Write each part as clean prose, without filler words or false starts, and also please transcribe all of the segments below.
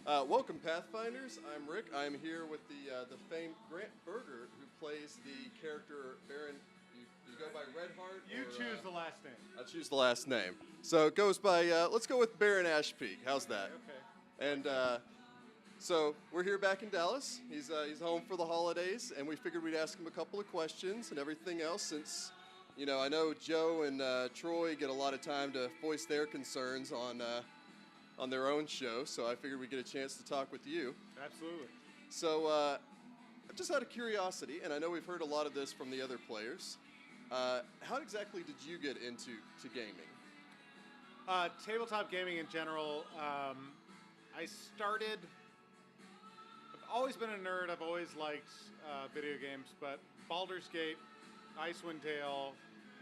Welcome, Pathfinders. I'm Rick. I'm here with the famed Grant Berger, who plays the character Barron. You go by Redheart? You choose the last name. I'll choose the last name. So it goes by, let's go with Barron Ashpeak. How's that? Okay. And so we're here back in Dallas. He's home for the holidays, and we figured we'd ask him a couple of questions and everything else since, you know, I know Joe and Troy get a lot of time to voice their concerns on their own show, so I figured we'd get a chance to talk with you. Absolutely. So just out of curiosity, and I know we've heard a lot of this from the other players, how exactly did you get into gaming? Tabletop gaming in general, I've always been a nerd. I've always liked video games, but Baldur's Gate, Icewind Dale,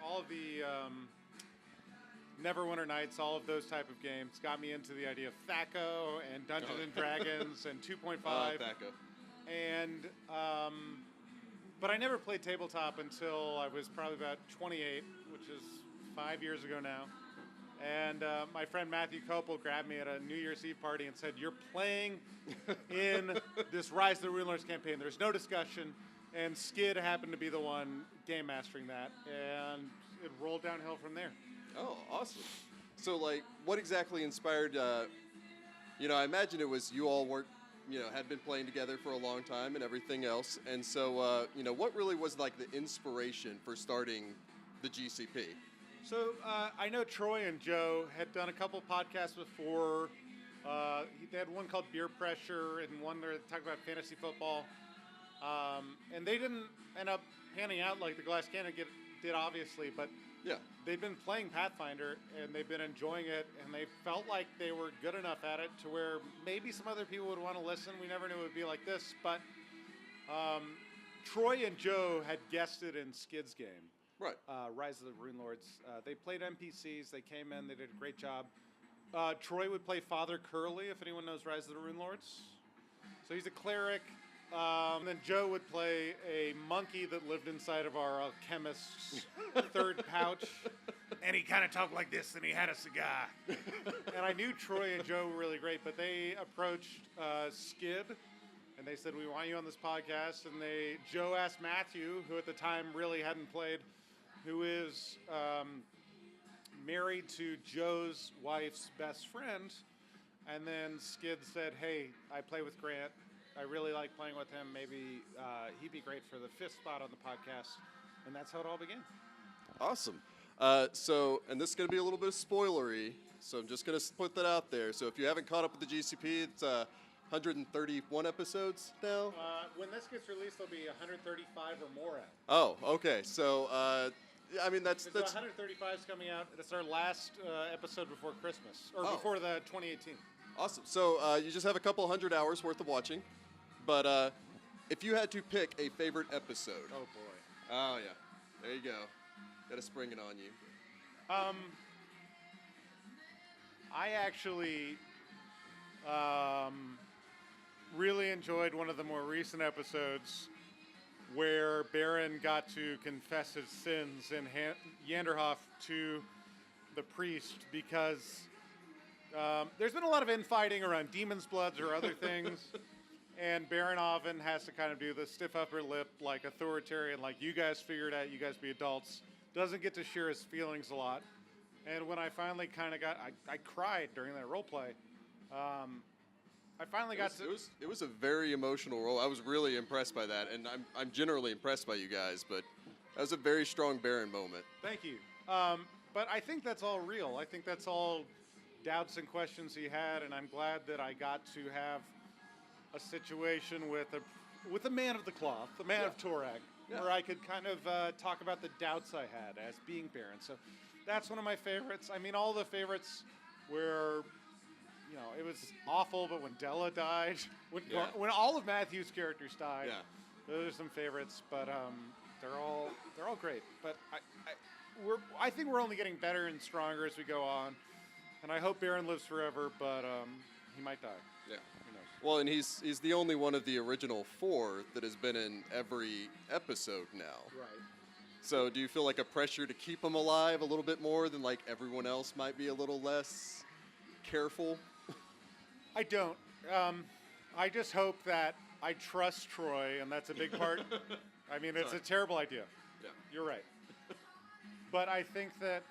all of the Neverwinter Nights, all of those type of games got me into the idea of THAC0 and Dungeons and Dragons and 2.5. THAC0. And but I never played tabletop until I was probably about 28, which is 5 years ago now. And my friend Matthew Copel grabbed me at a New Year's Eve party and said, "You're playing in this Rise of the Runelords campaign. There's no discussion." And Skid happened to be the one game mastering that, and it rolled downhill from there. Oh, awesome. So, like, what exactly inspired, you know, I imagine it was you all had been playing together for a long time and everything else. And so, you know, what really was, like, the inspiration for starting the GCP? So, I know Troy and Joe had done a couple podcasts before. They had one called Beer Pressure and one where they talked about fantasy football. And they didn't end up panning out like the Glass Cannon did, obviously, but yeah, they'd been playing Pathfinder and they've been enjoying it, and they felt like they were good enough at it to where maybe some other people would want to listen. We never knew it would be like this, but Troy and Joe had guested in Skid's game, right? Rise of the Runelords. They played NPCs. They came in. They did a great job. Troy would play Father Curly, if anyone knows Rise of the Runelords. So he's a cleric. And then Joe would play a monkey that lived inside of our alchemist's third pouch. And he kind of talked like this, and he had a cigar. And I knew Troy and Joe were really great, but they approached Skid, and they said, "We want you on this podcast." And Joe asked Matthew, who at the time really hadn't played, who is married to Joe's wife's best friend. And then Skid said, "Hey, I play with Grant. I really like playing with him. Maybe he'd be great for the fifth spot on the podcast." And that's how it all began. Awesome. And this is going to be a little bit spoilery, so I'm just going to put that out there. So if you haven't caught up with the GCP, it's 131 episodes now. When this gets released, there'll be 135 or more out. Oh, okay. So, I mean, that's 135 is coming out. It's our last episode before Christmas, or before the 2018. Awesome. So you just have a couple 100 hours worth of watching. But if you had to pick a favorite episode. Oh, boy. Oh, yeah. There you go. Got to spring it on you. I actually really enjoyed one of the more recent episodes where Barron got to confess his sins in Yanderhof to the priest, because there's been a lot of infighting around Demon's Bloods or other things, and Barron often has to kind of do the stiff upper lip, like authoritarian, like, you guys figure it out, you guys be adults. Doesn't get to share his feelings a lot. And when I finally kind of I cried during that role play. I finally got to... It was a very emotional role. I was really impressed by that, and I'm generally impressed by you guys, but that was a very strong Barron moment. Thank you. But I think that's all real. I think that's all doubts and questions he had, and I'm glad that I got to have a situation with a man of the cloth, a man of Torag, where I could kind of talk about the doubts I had as being Barron. So that's one of my favorites. I mean, all the favorites where, you know, it was awful, but when Della died, when all of Matthew's characters died, those are some favorites. But they're all great. But I think we're only getting better and stronger as we go on. And I hope Barron lives forever, but he might die. Yeah. Who knows? Well, and he's the only one of the original 4 that has been in every episode now. Right. So do you feel like a pressure to keep him alive a little bit more than like everyone else might be a little less careful? I don't. I just hope that I trust Troy, and that's a big part. I mean, it's a terrible idea. Yeah. You're right. But I think that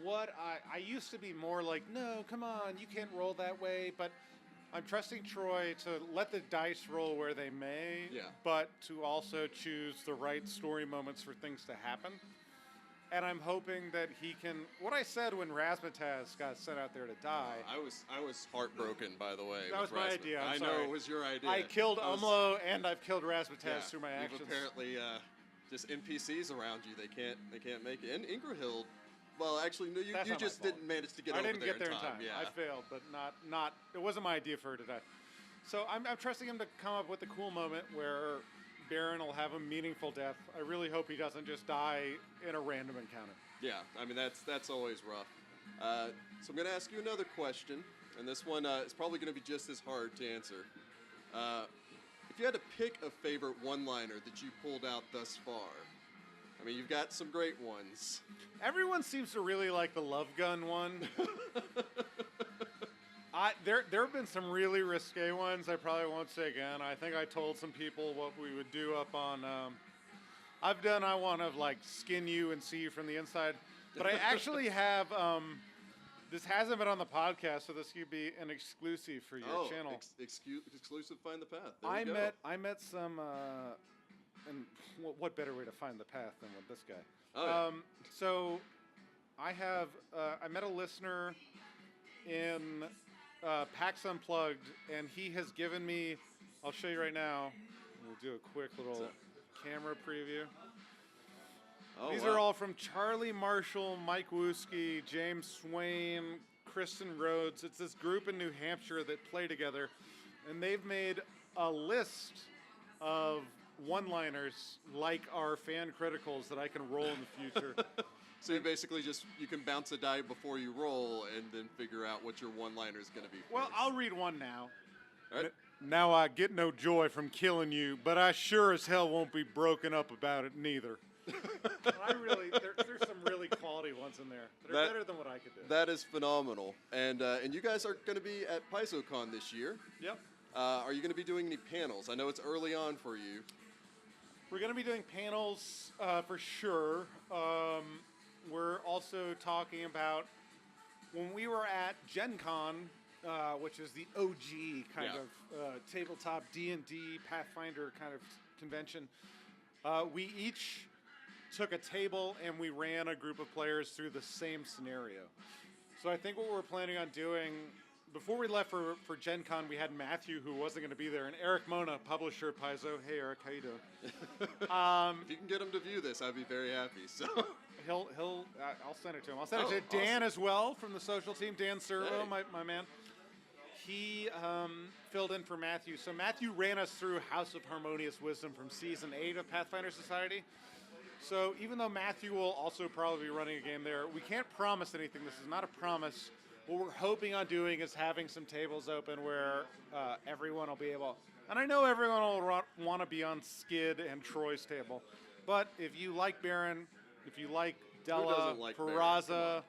I used to be more like, no, come on, you can't roll that way. But I'm trusting Troy to let the dice roll where they may, but to also choose the right story moments for things to happen. And I'm hoping that he can. What I said when Razmataz got sent out there to die. I was heartbroken, by the way. That was my idea. I know it was your idea. I killed Umlo and I've killed Razmataz through my actions. You've apparently just NPCs around you. They can't make it. And Ingrahild. Well, actually, no. You just didn't manage to get over there in time. I didn't get there in time. Yeah. I failed, but not. It wasn't my idea for her to die. So I'm trusting him to come up with a cool moment where Barron will have a meaningful death. I really hope he doesn't just die in a random encounter. Yeah, I mean, that's always rough. So I'm going to ask you another question, and this one is probably going to be just as hard to answer. If you had to pick a favorite one-liner that you pulled out thus far, I mean, you've got some great ones. Everyone seems to really like the love gun one. There have been some really risque ones I probably won't say again. I think I told some people what we would do up on... I want to like skin you and see you from the inside. But I actually have... this hasn't been on the podcast, so this could be an exclusive for your channel. Exclusive Find the Path. There I met some... and what better way to find the path than with this guy? Oh, yeah. So I met a listener in... PAX Unplugged, and he has given me, I'll show you right now, we'll do a quick little camera preview. These are all from Charlie Marshall, Mike Wooski, James Swain, Kristen Rhodes. It's this group in New Hampshire that play together, and they've made a list of one-liners like our fan criticals that I can roll in the future. So you basically you can bounce a die before you roll and then figure out what your one-liner is going to be. Well, I'll read one now. All right. Now I get no joy from killing you, but I sure as hell won't be broken up about it neither. There's some really quality ones in there that are better than what I could do. That is phenomenal. And you guys are going to be at PaizoCon this year. Yep. Are you going to be doing any panels? I know it's early on for you. We're going to be doing panels for sure. We're also talking about when we were at Gen Con, which is the OG kind of tabletop D&D Pathfinder kind of convention. We each took a table and we ran a group of players through the same scenario. So I think what we're planning on doing, before we left for Gen Con, we had Matthew, who wasn't going to be there, and Eric Mona, publisher at Paizo. Hey, Eric, how you doing? If you can get him to view this, I'd be very happy. So I'll send it to him. I'll send it to Dan as well from the social team. Dan Servo, my man. He filled in for Matthew. So Matthew ran us through House of Harmonious Wisdom from Season 8 of Pathfinder Society. So even though Matthew will also probably be running a game there, we can't promise anything. This is not a promise. What we're hoping on doing is having some tables open where everyone will be able... And I know everyone will want to be on Skid and Troy's table. But if you like Barron, if you like Della, Peraza,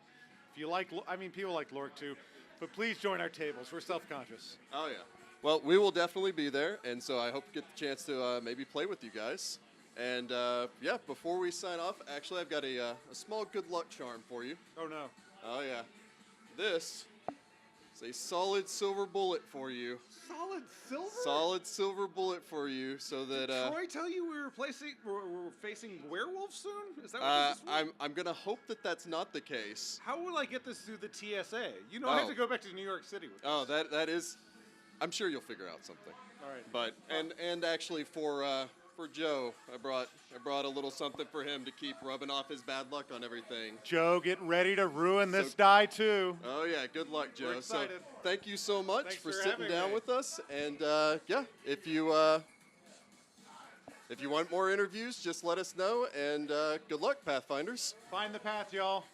if you like... I mean, people like Lork too. But please join our tables. We're self-conscious. Oh, yeah. Well, we will definitely be there, and so I hope to get the chance to maybe play with you guys. And, before we sign off, actually, I've got a small good luck charm for you. Oh, no. Oh, yeah. This is a solid silver bullet for you. Solid silver? Solid silver bullet for you, so that... Did Troy tell you we're facing werewolves soon? Is that what this is? I'm going to hope that that's not the case. How will I get this through the TSA? You know, I have to go back to New York City with this. That is... I'm sure you'll figure out something. All right. But and actually for Joe, I brought a little something for him to keep rubbing off his bad luck on everything. Joe, get ready to ruin this die too. Oh yeah, good luck, Joe. We're excited. So thank you so much Thanks for for sitting having down me. with us. And if you want more interviews, just let us know. And good luck, Pathfinders. Find the path, y'all.